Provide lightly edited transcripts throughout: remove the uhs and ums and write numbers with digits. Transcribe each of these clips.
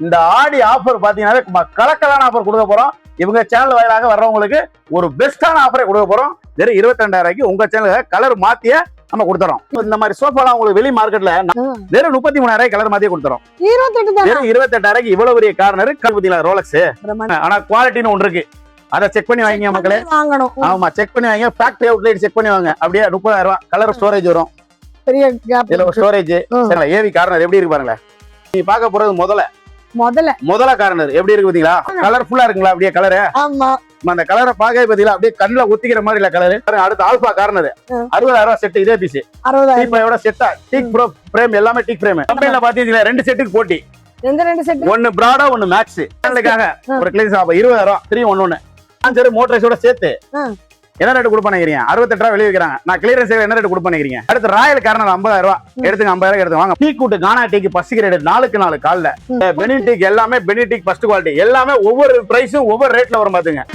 இந்த ஆடி ஆஃபர் பாத்தீங்கன்னா கலக்கலான ஆஃபர் கொடுக்க போறோம். இவங்க சேனல் வாயிலாக வர்றவங்களுக்கு ஒரு பெஸ்டான ஆஃபரை கொடுக்க போறோம். வெறும் 22,000 உங்க சேனலுக்கு கலர் மாத்திய நம்ம கொடுத்துறோம். இந்த மாதிரி சோஃபாலாம் உங்களுக்கு வெளி மார்க்கெட்ல வெறும் 33,000 கலர் மாத்தியே கொடுத்துறோம். வெறும் 28,000 இவ்வளவு பெரிய கார்னர் பாத்தீங்களா ரோலக்ஸ். ஆனா குவாலிட்டின்னு ஒன்று இருக்கு, அதை செக் பண்ணி வாங்க மக்களே. ஆமா, செக் பண்ணி வாங்க. ஃபேக்டரி அவுட்லெட் செக் பண்ணி வாங்க. அப்படியே 30,000 கலர் ஸ்டோரேஜ் வரும். பெரிய கேப் இதுல ஸ்டோரேஜ். ஏவி கார்னர் எப்படி இருக்கு பாருங்களேன். நீ பார்க்க போறது முதல்ல கார்னர் எப்படி இருக்கு பாத்தீங்களா? கலர்ஃபுல்லா இருக்குங்களா? அப்படியே கலரு. ஆமா, அந்த கலரை பார்க்கவே பாத்தீங்களா அப்படியே கண்ணுல ஒத்திக்கிற மாதிரி இல்ல கலரு. அடுத்து ஆல்பா கார்னர் 60,000 செட். இதே பீஸ் 60,000 செட்டா. டீக் ப்ரோ பிரேம் எல்லாமே டீக் பிரேம். கம்பெனில பாத்தீங்களா 2 செட்டுக்கு போட்டி. ஒன்னு பிராடா ஒன்னு மேக்ஸ். ஒரு கிளீன்ஸ் 20,000 3 1 1 மோட்டரைஸோட சேர்த்து என்ன ரேட் கொடுப்ப நினைக்கிறீங்க? 68,000 வெளியே வைக்கிறாங்க. நான் கிளியரன்ஸ் என்ன ரேட் கொடுப்ப நினைக்கிறீங்க? அடுத்து ராயல் கார்னர் 50,000 எடுத்துங்க. 50,000 எடுத்து வாங்க. டீ கூட்டு கானா டீக்கு ஃபர்ஸ்ட் கிரேட் 4க்கு 4 கால்ல. பெனிடீக் எல்லாமே பெனிடீக் ஃபர்ஸ்ட் குவாலிட்டி. எல்லாமே ஒவ்வொரு பிரைஸும் ஒவ்வொரு ரேட்ல வரும் பாத்துங்க.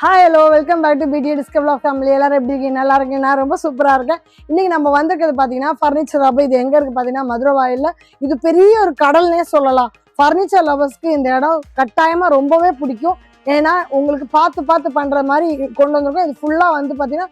Hi hello, welcome back to பிடி டிஸ்கவர் ஆஃப் ஃபேமிலி. எல்லாரும் எப்படி இருக்கீங்க? நல்லா இருக்கேன். நான் ரொம்ப சூப்பராக இருக்கேன். இன்னைக்கு நம்ம வந்திருக்கிறது பார்த்தீங்கன்னா ஃபர்னிச்சர் ஹப். இது எங்கே இருக்குது பார்த்தீங்கன்னா மதுரை வாயிலில். இது பெரிய ஒரு கடல்னே சொல்லலாம். ஃபர்னிச்சர் லவர்ஸ்க்கு இந்த இடம் கட்டாயமாக ரொம்பவே பிடிக்கும். ஏன்னா உங்களுக்கு பார்த்து பண்ணுற மாதிரி கொண்டு வந்திருக்கோம். இது ஃபுல்லாக வந்து பார்த்தீங்கன்னா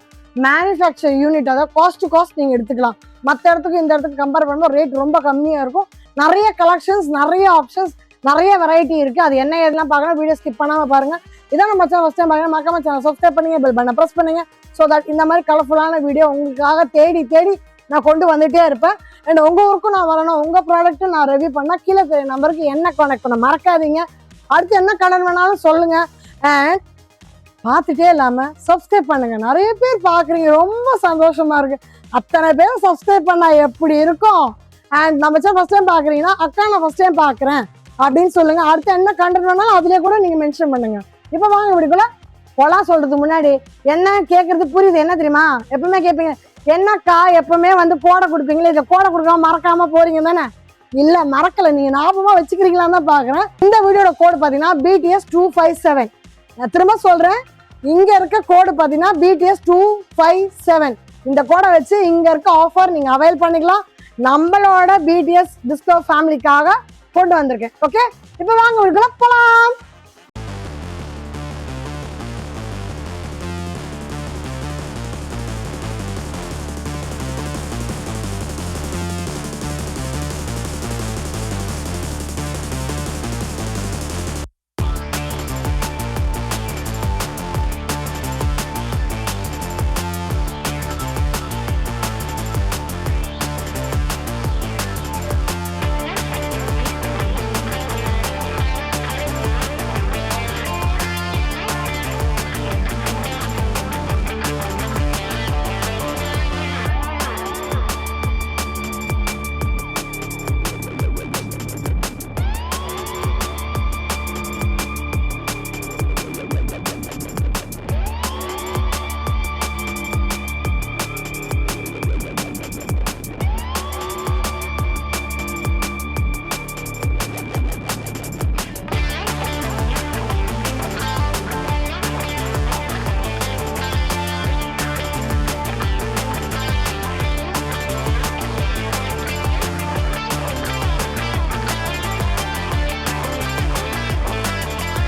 மேனுஃபேக்சர் யூனிட், அதாவது காஸ்ட் டு காஸ்ட் நீங்கள் எடுத்துக்கலாம். மற்ற இடத்துக்கு இந்த இடத்துக்கு கம்பேர் பண்ணும்போது ரேட் ரொம்ப கம்மியாக இருக்கும். நிறைய கலெக்ஷன்ஸ், நிறைய ஆப்ஷன்ஸ், நிறைய வெரைட்டி இருக்குது. அது என்ன எதுலாம் பார்க்கணும், வீடியோ ஸ்கிப் பண்ணாமல் பாருங்கள். இதான் நம்ம சேனல் ஃபர்ஸ்ட் டைம் பாருங்க, மறக்காம சேனல் சப்ஸ்கிரைப் பண்ணுங்க, பெல் பட்டனை பிரஸ் பண்ணுங்க. ஸோ தட் இந்த மாதிரி கலர்ஃபுல்லான வீடியோ உங்களுக்காக தேடி நான் கொண்டு வந்துட்டே இருப்பேன். அண்ட் உங்க ஊருக்கும் நான் வரணும், உங்க ப்ராடக்ட்டும் நான் ரிவ்யூ பண்ணா கீழே தெரிய நம்பருக்கு என்ன கான்டாக்ட் பண்ண மறக்காதீங்க. அடுத்து என்ன கடன் வேணாலும் சொல்லுங்க. அண்ட் பார்த்துட்டே இல்லாம சப்ஸ்கிரைப் பண்ணுங்க. நிறைய பேர் பாக்குறீங்க, ரொம்ப சந்தோஷமா இருக்கு. அத்தனை பேர் சப்ஸ்கிரைப் பண்ணா எப்படி இருக்கும்? அண்ட் நம்ம சேனல் ஃபர்ஸ்ட் டைம் பாக்குறீங்கன்னா அக்கா நான் ஃபர்ஸ்ட் டைம் பாக்குறேன் அப்படின்னு சொல்லுங்க. அடுத்து என்ன கண்டென்ட் வேணாலும் அதுலயே கூட நீங்க மென்ஷன் பண்ணுங்க. இப்ப வாங்க இப்படிக்குள்ள போலாம். சொல்றதுக்கு முன்னாடி என்ன கேட்கறது புரியுது, என்ன தெரியுமா? எப்பவுமே கேட்பீங்க, என்னக்கா எப்பவுமே வந்து கோடை கொடுப்பீங்களே, இதை கோடை கொடுக்காம மறக்காம போறீங்க தானே? இல்ல, மறக்கல, நீங்க ஞாபகமா வச்சுக்கிறீங்களான்னு தான் பாக்குறேன். இந்த வீடியோட கோடு பாத்தீங்கன்னா BTS 257. நான் திரும்ப சொல்றேன், இங்க இருக்க கோடு பாத்தீங்கன்னா BTS 257. இந்த கோடை வச்சு இங்க இருக்க ஆஃபர் நீங்க அவைல் பண்ணிக்கலாம். நம்மளோட BTS டிஸ்கவர் ஃபேமிலிக்காக கொண்டு வந்திருக்கேன். ஓகே, இப்ப வாங்க வீட்டுக்குள்ள போலாம்.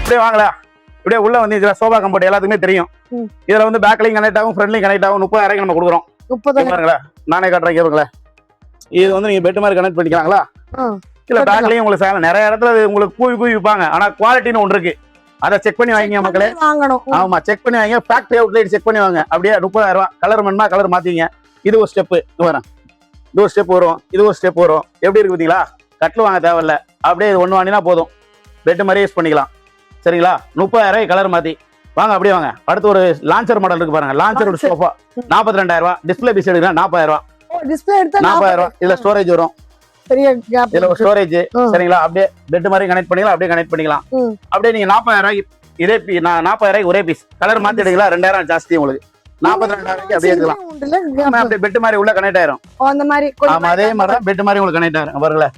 இப்படியே வாங்கல, இப்படியே உள்ள வந்து இதுல சோபா கம்ஃபர்ட் எல்லாத்துக்குமே தெரியும். இதுல வந்து பேக்லையும் கனெக்ட் ஆகும், ஃப்ரண்ட்லையும் கனெக்ட் ஆகும். 30,000 நம்ம கொடுக்குறோம். 30,000 நானே காட்டுறேன் கேளுங்களா. இது வந்து நீங்க பெட் மாதிரி கனெக்ட் பண்ணிக்கலாங்களா? இல்ல பேக்லையும் உங்களுக்கு நிறைய இடத்துல உங்களுக்கு கூவி விற்பாங்க. ஆனா குவாலிட்டின்னு ஒன்று இருக்கு, அதை செக் பண்ணி வாங்கிங்க மக்களே. ஆமா, செக் பண்ணி வாங்க. ஃபேக்டரி அவுட்லெட் செக் பண்ணி வாங்க. அப்படியே 30,000 கலர் வேணுமா கலர் மாத்திங்க. இது ஒரு ஸ்டெப் வரேன், இது ஒரு ஸ்டெப் வரும், இது ஒரு ஸ்டெப் வரும். எப்படி இருக்கு பாத்தீங்களா? கட்டில் வாங்க தேவையில்ல, அப்படியே இது ஒன்று வாங்கினா போதும். பெட் மாதிரி யூஸ் பண்ணிக்கலாம். சரிங்களா? 30,000 கலர் மாத்தி வாங்க. அப்படியே வாங்க. அடுத்து ஒரு லான்ச்சர் மாடல் இருக்கு பாருங்க. லான்ச்சர் ஒரு சோஃபா 42,000. டிஸ்பிளே பீஸ் எடுக்கிறேன் 40,000. டிஸ்பிளே எடுத்தா 40,000. இதுல ஸ்டோரேஜ் வரும், பெரிய கேப். இதுல ஒரு ஸ்டோரேஜ். சரிங்களா? அப்படியே பெட் மாதிரி கனெக்ட் பண்ணிக்கலாம், அப்படியே கனெக்ட் பண்ணிக்கலாம். அப்படியே நீங்க 40,000 இதே 40,000 ஒரே பீஸ் கலர் மாத்தி எடுக்கலாம். 2,000 ஜாஸ்தி உங்களுக்கு. 42,000 அப்படியே எடுக்கலாம். அப்படியே பெட் மாதிரி உள்ள கனெக்ட் ஆயிரும். அந்த மாதிரி ஆமா அதே மாதிரி தான் பெட் மாதிரி உங்களுக்கு கனெக்ட் ஆயிரும் பாருங்களேன்.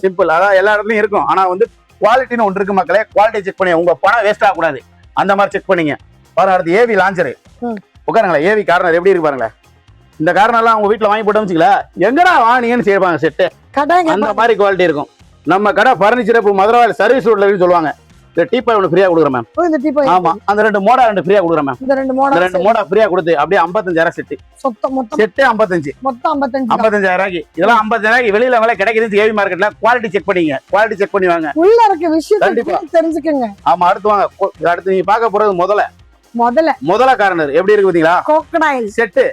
சிம்பிள். அதான் எல்லா இடத்துலயும் இருக்கும். ஆனா வந்து குவாலிட்டின்னு ஒன்று இருக்கு மக்களே. குவாலிட்டி செக் பண்ணி உங்க பணம் வேஸ்ட் ஆகக்கூடாது. அந்த மாதிரி செக் பண்ணீங்க பாருங்க. அடுத்து ஏவி லான்ச்சர் உட்காருங்களேன். ஏவி கார்னர் எப்படி இருக்கு பாருங்களேன். இந்த கார்னர் எல்லாம் உங்க வீட்டுல வாங்கி போட்டு வச்சுக்கல எங்கடா வாங்கினீங்கன்னு செய்வாங்க செட்டு. அந்த மாதிரி குவாலிட்டி இருக்கும். நம்ம கடை பர்னிச்சர் இப்போ மதுரை சர்வீஸ் ரோட்ல சொல்லுவாங்க. இந்த டீப்பாய் ஒன்று ஃப்ரீயா கொடுக்குறேன் மேம். ஆமா அந்த 2 மோடா 2 ஃப்ரீயா கொடுக்குறேன் மேம். இந்த 2 மோடா ஃப்ரீயா கொடுத்து அப்படியே 55,000 செட்டு. செட்டு 55 மொத்தம் 55,000. இதெல்லாம் 55,000 வெளியில வேலை கிடைக்குது. ஏவி மார்க்கெட்ல குவாலிட்டி செக் பண்ணீங்க. குவாலிட்டி செக் பண்ணி வாங்க. உள்ள இருக்க விஷயம் கண்டிப்பா தெரிஞ்சுக்கங்க. ஆமா அடுத்து வாங்க. அடுத்து நீங்க பார்க்க போறது முதல்ல கார்னர் எப்படி இருக்கு பாத்தீங்களா. crocodile செட்டு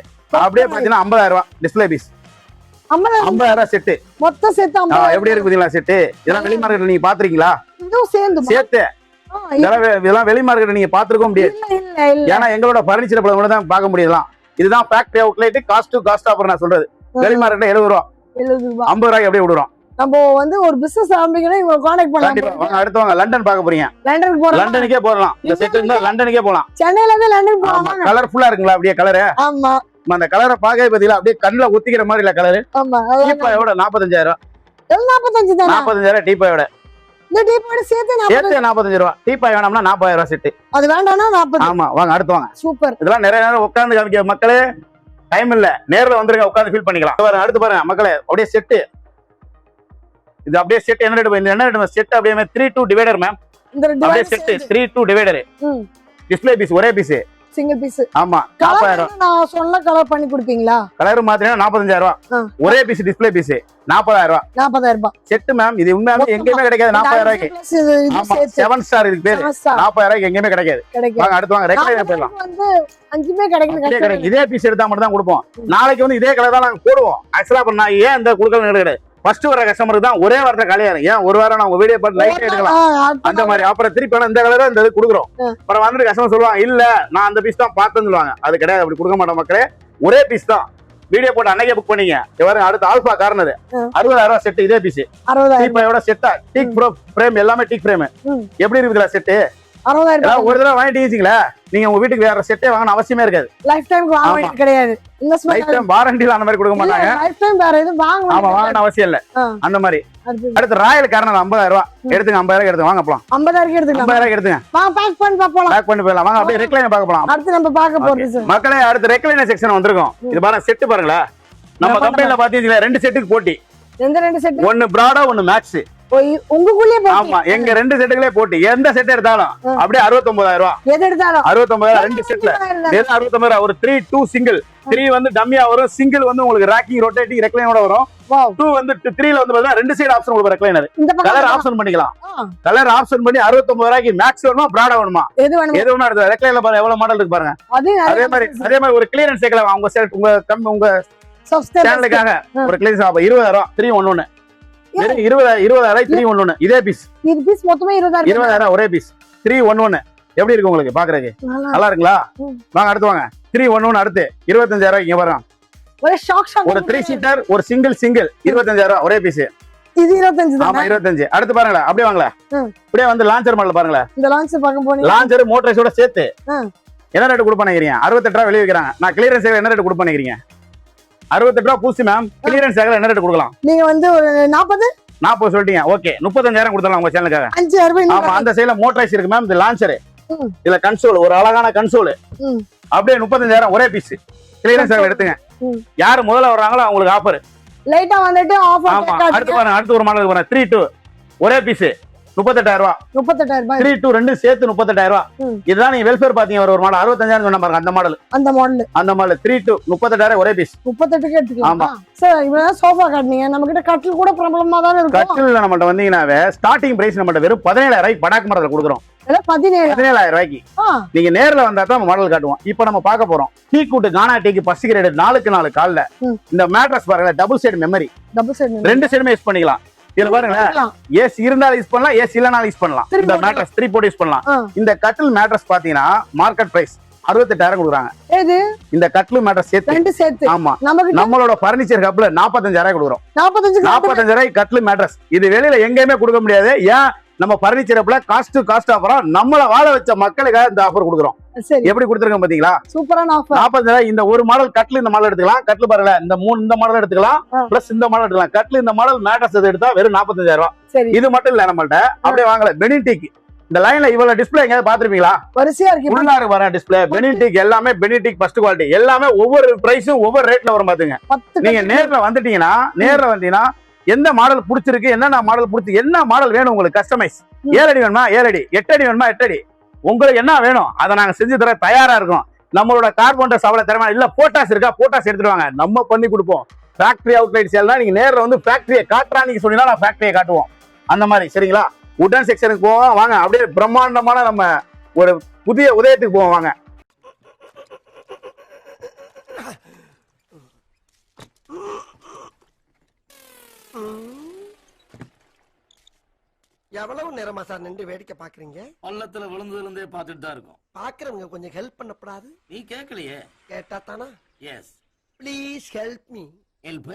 அப்படியே பாத்தீங்கன்னா 50,000 டிஸ்ப்ளே பீஸ். 50,000 செட்டு மொத்த செட் எப்படி இருக்கு பாத்தீங்களா செட்டு. இதெல்லாம் வெளி மார்க்கெட்ல நீங்க பாத்துறீங்களா. சேர்த்து இதெல்லாம் வெளி மார்க்கெட் நீங்க பாத்துருக்க முடியாது. ஏன்னா எங்களோட பர்னிச்சர் கூட தான் பார்க்க முடியலாம். இதுதான் factory outlet. Cost to cost offer நான் சொல்றது. வெளி மார்க்கெட்ல 70 ரூபா 50 ரூபாய்க்கு அப்படியே விடுறோம். நம்ம வந்து ஒரு பிசினஸ் ஆரம்பிக்கணும். இவங்க கான்டாக்ட் பண்ணலாம். வாங்க அடுத்து வாங்க. லண்டன் பார்க்க போறீங்க. லண்டனுக்கே போறலாம். இந்த செட் இருந்தா லண்டனுக்கே போலாம். சென்னையில இருந்து லண்டன் போலாம். கலர்ஃபுல்லா இருக்குங்களா அப்படியே கலர். ஆமா அந்த கலரை பார்க்கவே பாத்தீங்களா அப்படியே கண்ணுல ஒத்திக்கிற மாதிரி இல்ல கலர். ஆமா டீப்பாயோட 45,000. 45 தானா? 45,000 டீப்பாயோட. இந்த டீப்பாயோட சேர்த்து 45 ரூபா. டீப்பாய் வேணாம்னா 40,000 செட்டு. அது வேண்டாம்னா 40. ஆமா வாங்க அடுத்து வாங்க. சூப்பர். இதெல்லாம் நிறைய நேரம் உட்கார்ந்து காமிக்க மக்களே டைம் இல்ல. நேர்ல வந்துருங்க உட்கார்ந்து ஃபீல் பண்ணிக்கலாம். பாருங்க அடுத்து பாருங்க மக்களே அப்படியே செட்டு. இது அப்படியே செட் என்ன ரேட் செட் அப்படியே 3-2 டிவைடர் மேம். இந்த அப்படியே செட் 3-2 டிவைடர். டிஸ்ப்ளே பீஸ் ஒரே பீஸ் சிங்கிள் பீஸ். ஆமா 40,000. நான் சொன்ன கலர் பண்ணி கொடுப்பீங்களா. கலர் மாத்தினா 45,000. ஒரே piece display piece 40,000. 40,000 set ma'am. இது உண்மையாவே எங்கேயுமே கிடைக்காது 40,000. ஆமா 7 ஸ்டார் இதுக்கு பேரு. 40,000 எங்கேயுமே கிடைக்காது. வாங்க அடுத்து வாங்க. ரெக்லைனர் போயிடலாம். வந்து அஞ்சுமே கிடைக்கும். இதே பீஸ் எடுத்தா மட்டும் தான் கொடுப்போம். நாளைக்கு வந்து இதே கலர் தான் நாங்க போடுவோம். ஆக்சுவலா பண்ணா ஏன் இந்த குடுக்கல் கிடையாது. ஃபர்ஸ்ட் வர கஸ்டமருக்கு தான் ஒரே வாரத்தை காலியாரு. ஏன் ஒரு வாரம் நான் உங்க வீடியோ பார்த்து லைட் எடுக்கலாம் அந்த மாதிரி. அப்புறம் திருப்பி இந்த கலர் இந்த இது கொடுக்குறோம். அப்புறம் வந்துட்டு கஸ்டமர் சொல்லுவாங்க இல்ல நான் அந்த பீஸ் தான் பார்த்தேன்னு சொல்லுவாங்க. அது கிடையாது. அப்படி கொடுக்க மாட்டோம் மக்களே. ஒரே பீஸ் தான். வீடியோ போட்டு அன்னைக்கே புக் பண்ணீங்க. இவரு அடுத்து ஆல்பா கார்னர் 60,000 செட். இதே பீஸ் 60,000 செட்டா. டீக் ப்ரோ பிரேம் எல்லாமே டீக் பிரேம். எப்படி இருக்குதுல செட்டு. 60,000 ஒரு தடவை வாங்கிட்டீங்களா நீங்க உங்க வீட்டுக்கு வேற செட்டே வாங்கணும் அவசியமே இருக்காது. லைஃப் டைம் வாரண்டி கிடையாது. லைஃப் டைம் வாரண்டில அந்த மாதிரி கொடுக்க மாட்டாங்க. லைஃப் டைம் வேற எதுவும் வாங்க. ஆமா வாங்கணும் அவசியம் இல்ல அந்த மாதிரி. அடுத்து ராயல் கார்னர் 50,000 எடுத்துங்க. 50,000 எடுத்துங்க. வாங்க போலாம். 50,000 எடுத்துங்க. 50,000 எடுத்துங்க. வாங்க பேக் பண்ணி பாப்போம். பேக் பண்ணி போலாம். வாங்க அப்படியே ரெக்லைனர் பார்க்க போலாம். அடுத்து நம்ம பார்க்க போறது மக்களே அடுத்து ரெக்லைனர் செக்ஷன் வந்திருக்கும். இது பாருங்க செட் பாருங்களா. நம்ம கம்பெனில பாத்தீங்கன்னா 2 செட்டுக்கு போட்டி. எந்த 2 செட்? ஒன்னு பிராடா ஒன்னு மேக்ஸ். உங்களுக்குள்ளே போட்டி. ஆமா எங்க 2 செட்டுகளே போட்டி. எந்த செட் எடுத்தாலும் அப்படியே 69,000. எது எடுத்தாலும் 69,000 2 செட்ல. வெறும் 69,000. ஒரு 3-2 சிங்கிள். 3 வந்து டம்மியா வரும். சிங்கிள் வந்து உங்களுக்கு ராக்கிங் ரொட்டேட்டிங் ரெக்லைனரோட வரும். 2 வந்து 3ல வந்து பாத்தீங்கன்னா 2 சைடு ஆப்ஷன் உங்களுக்கு ரெக்லைனர். கலர் ஆப்ஷன் பண்ணிக்கலாம். கலர் ஆப்ஷன் பண்ணி 69,000 மேக்ஸ் வேணுமா பிராடா வேணுமா எது வேணுமா எடுத்து ரெக்லைனர்ல பாருங்க எவ்வளவு மாடல் இருக்கு பாருங்க. அதே மாதிரி ஒரு கிளியரன்ஸ் சேர்க்கலாம். உங்க செட் உங்க சேனலுக்காக ஒரு கிளியரன்ஸ் 20,000 311. 20,000 311. இதே பீஸ். இது பீஸ் மொத்தமே 20,000 ஒரே பீஸ் 311. எப்படி இருக்கு உங்களுக்கு பாக்குறதுக்கு நல்லா இருக்குங்களா. வாங்க அடுத்து வாங்க. 311 அடுத்து 25,000 இங்க பாருங்க. ஒரு 3 சீட்டர் ஒரு சிங்கிள் 25,000 ஒரே பீஸ். இது 25 தான். ஆமா 25. அடுத்து பாருங்க அப்படியே வாங்களே. அப்படியே வந்து லான்ச்சர் மாடல் பாருங்க. இந்த லான்ச்சர் பார்க்க போனீங்க. லான்ச்சர் மோட்டரைஸோட சேர்த்து என்ன ரேட் கொடுப்ப நினைக்கிறீங்க? 68 ரூபாய் வெளிய விக்கிறாங்க. நான் கிளியரன்ஸ் என்ன ரேட் கொடுப்ப நினைக்கிறீங்க? 68 ரூபாய் பூசி மேம். கிளியரன்ஸ் என்ன ரேட் கொடுக்கலாம்? நீங்க வந்து ஒரு 40 சொல்லிட்டீங்க. ஓகே 35,000 கொடுத்தலாம் உங்க சேனலுக்காக. 5,000 ரூபாய். ஆமா அந்த சைடுல மோட்டரைஸ் இருக்கு மேம். இந்த லான்ச்சர் இதுல கன்சோல் ஒரு அழகான கன்சோல் அப்படியே 35,000 ஒரே பீஸ். கிளியரன்ஸ் எடுத்துங்க. யாரு முதல்ல வர்றாங்களோ அவங்களுக்கு ஆஃபர். லைட்டா வந்துட்டு ஆஃபர். ஆமா அடுத்து பாருங்க. அடுத்து ஒரு மாடல் பாருங்க 3-2 ஒரே பீஸ் 38,000. 38,000 3-2 ரெண்டு சேர்த்து 38,000. இதுதான் நீங்க வெல்ஃபேர் பாத்தீங்க ஒரு மாடல் 65,000 சொன்ன பாருங்க. அந்த மாடல் 3-2 38,000 ஒரே பீஸ். 38க்கு எடுத்துக்கலாம். சார் இவ்வளவு சோஃபா காட்டுனீங்க. நம்ம கிட்ட கட்டில் கூட பிரபலமா தான் இருக்கும். கட்டில்ல நம்மள்ட்ட வந்தீங்கன்னாவே ஸ்டார்டிங் பிரைஸ் நம்மள்ட்ட வெறும் 17,000 படாக் மாடல் கொடுக்குறோம். 17,000 நீங்க நேர்ல வந்தா தான் மாடல் காட்டுவோம். இப்ப நம்ம பார்க்க போறோம் டீ கூட்டு கானா டீக்கு பசி கிரேட் 4x4 கால்ல. இந்த மேட்ரஸ் பாருங்க டபுள் சைடு மெமரி. 2 சைடுமே யூஸ் பண்ணிக்கலாம். இதுல பாருங்களேன் ஏசி இருந்தாலும் யூஸ் பண்ணலாம். ஏசி இல்லனாலும் யூஸ் பண்ணலாம். இந்த மேட்ரஸ் 3 போட்டு யூஸ் பண்ணலாம். இந்த கட்டில் மேட்ரஸ் பாத்தீங்கன்னா மார்க்கெட் பிரைஸ் 68,000 கொடுக்குறாங்க. இந்த கட்டில் மேட்ரஸ் சேர்த்து. ஆமா நம்மளோட பர்னிச்சர் ஹப்ல 45,000 கொடுக்குறோம். 45,000 கட்டில் மேட்ரஸ். இது வெளியில எங்கேயுமே கொடுக்க முடியாது. ஏன் நம்ம பர்னிச்சர் ஹப்ல காஸ்ட் ஆஃபரா நம்மள வாழ வச்ச மக்களுக்காக இந்த ஆஃபர் கொடுக்குறோம். சரி எப்படி கொடுத்துருக்கேன் பாத்தீங்களா? சூப்பரான ஆஃபர். 40,000 இந்த ஒரு மாடல் கட்ல இந்த மாடல் எடுத்துக்கலாம். கட்ல பாருங்க இந்த மாடல் எடுத்துக்கலாம். பிளஸ் இந்த மாடல் எடுத்துக்கலாம். கட்ல இந்த மாடல் மேட்ரஸ் எடுத்தா வெறும் 45,000 ரூபாய். சரி இது மட்டும் இல்ல நம்மள்ட்ட அப்படியே வாங்கல பெனிடெக் இந்த லைன்ல இவ்வளவு டிஸ்ப்ளே எங்கயாவது பாத்துருப்பீங்களா? வரிசையா இருக்கு. உள்ளார வர டிஸ்ப்ளே பெனிடெக் எல்லாமே பெனிடெக் ஃபர்ஸ்ட் குவாலிட்டி எல்லாமே ஒவ்வொரு பிரைஸும் ஒவ்வொரு ரேட்ல வரும் பாத்துங்க. நீங்க நேர்ல வந்தீங்கன்னா எந்த மாடல் பிடிச்சிருக்கு என்னென்ன மாடல் பிடிச்சி என்ன மாடல் வேணும் உங்களுக்கு கஸ்டமைஸ் 7 அடி வேணுமா 7 அடி 8 அடி வேணுமா 8 அடி உங்களுக்கு என்ன வேணும் அதை நாங்க செஞ்சு தர தயாரா இருக்கோம். நம்மளோட கார்போன்டர்ஸ் அவ்வளவு திறமை இல்ல போட்டாஸ் இருக்கா போட்டாஸ் எடுத்துட்டு வாங்க நம்ம பண்ணி கொடுப்போம். ஃபேக்டரி அவுட்லெட் சேல்னா நீங்க நேர்ல வந்து ஃபேக்டரியை காட்டுறான்னு சொன்னீங்கன்னா நான் ஃபேக்டரியை காட்டுவோம் அந்த மாதிரி சரிங்களா. உடன் செக்ஷனுக்கு போவோம் வாங்க அப்படியே பிரம்மாண்டமான நம்ம ஒரு புதிய உதயத்துக்கு போவோம் வாங்க. எவ்வளவு நேரமா சார் நின்று வேடிக்கை பாக்குறீங்க? பள்ளத்துல விழுந்ததுல இருந்தே பாத்துட்டு தான் இருக்கும். பாக்குறவங்க கொஞ்சம் ஹெல்ப் பண்ணப்படாது? நீ கேட்கலையே. கேட்டா தானா? Yes please help me. Help